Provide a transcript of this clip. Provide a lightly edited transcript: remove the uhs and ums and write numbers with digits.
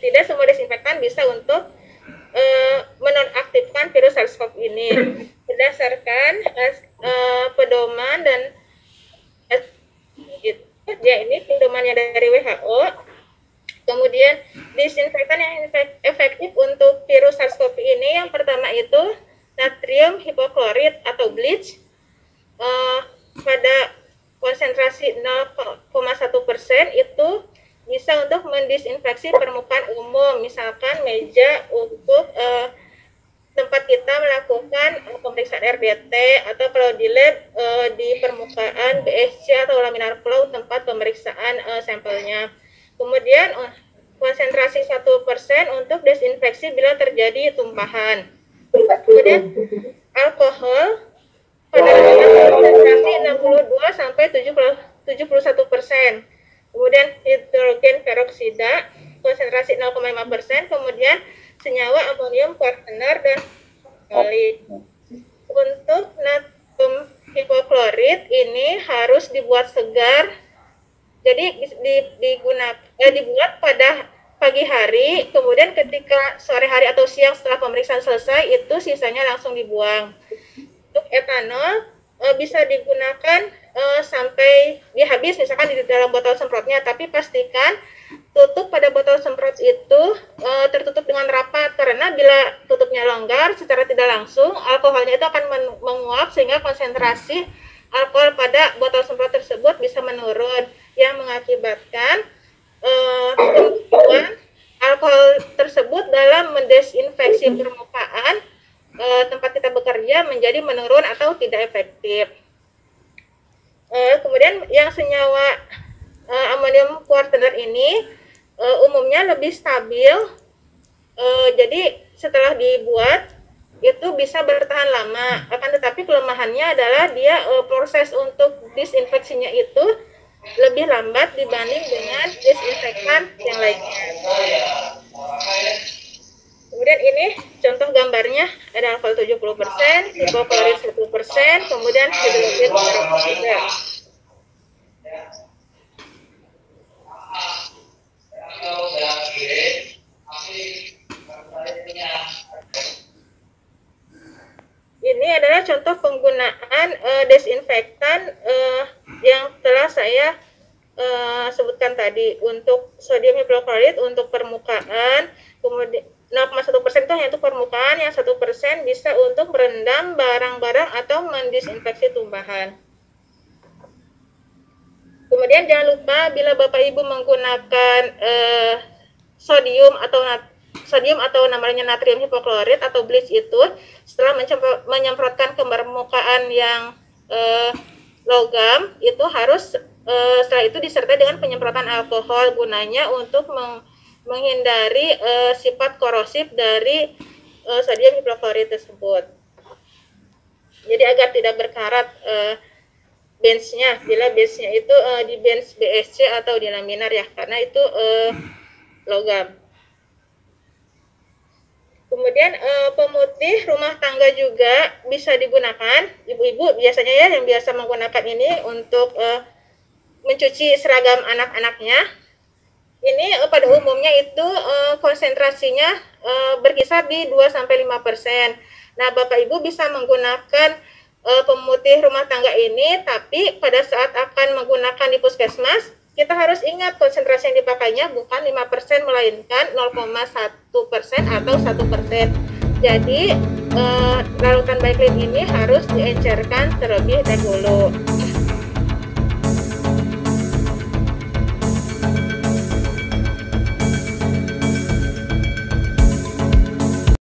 Tidak semua desinfektan bisa untuk menonaktifkan virus SARS-CoV ini. Berdasarkan pedoman dan ini pedomannya dari WHO. Kemudian disinfektan yang efektif untuk virus SARS-CoV ini yang pertama itu natrium hipoklorit atau bleach pada konsentrasi 0,1% itu bisa untuk mendisinfeksi permukaan umum, misalkan meja untuk tempat kita melakukan pemeriksaan RDT, atau kalau di lab di permukaan BSC atau laminar flow tempat pemeriksaan sampelnya. Kemudian konsentrasi 1% untuk desinfeksi bila terjadi tumpahan. Kemudian alkohol pada konsentrasi 62 sampai 71%. Kemudian hidrogen peroksida konsentrasi 0,5%, kemudian senyawa amonium kuartener dan kali. Untuk natrium hipoklorit ini harus dibuat segar. Jadi dibuat pada pagi hari, kemudian ketika sore hari atau siang setelah pemeriksaan selesai itu sisanya langsung dibuang. Untuk etanol bisa digunakan sampai dia habis, misalkan di dalam botol semprotnya, tapi pastikan tutup pada botol semprot itu tertutup dengan rapat, karena bila tutupnya longgar secara tidak langsung alkoholnya itu akan menguap sehingga konsentrasi alkohol pada botol semprot tersebut bisa menurun yang mengakibatkan kemampuan alkohol tersebut dalam mendesinfeksi permukaan tempat kita bekerja menjadi menurun atau tidak efektif. Kemudian yang senyawa amonium kuartener ini umumnya lebih stabil, jadi setelah dibuat itu bisa bertahan lama. Akan tetapi kelemahannya adalah dia proses untuk disinfeksinya itu lebih lambat dibanding dengan disinfektan yang lainnya. Kemudian ini contoh gambarnya, ada alkohol 70%, hipoklorit 1%, kemudian hidrogen peroksida. Ini adalah contoh penggunaan desinfektan yang telah saya sebutkan tadi. Untuk sodium hipoklorit untuk permukaan, kemudian 0,1% itu hanya untuk permukaan, yang 1% bisa untuk merendam barang-barang atau mendisinfeksi tumpahan. Kemudian jangan lupa bila Bapak Ibu menggunakan sodium atau namanya natrium hipoklorit atau bleach itu, setelah menyemprotkan ke permukaan yang logam, itu harus setelah itu disertai dengan penyemprotan alkohol, gunanya untuk menghindari sifat korosif dari sodium hipoklorit tersebut. Jadi agar tidak berkarat benchnya, bila benchnya itu di bench BSC atau di laminar ya, karena itu logam. Kemudian pemutih rumah tangga juga bisa digunakan. Ibu-ibu biasanya ya yang biasa menggunakan ini untuk mencuci seragam anak-anaknya. Ini pada umumnya itu konsentrasinya berkisar di 2-5%. Nah, Bapak Ibu bisa menggunakan pemutih rumah tangga ini, tapi pada saat akan menggunakan di puskesmas, kita harus ingat konsentrasi yang dipakainya bukan 5%, melainkan 0,1% atau 1%. Jadi, larutan Baiklin ini harus diencerkan terlebih dahulu.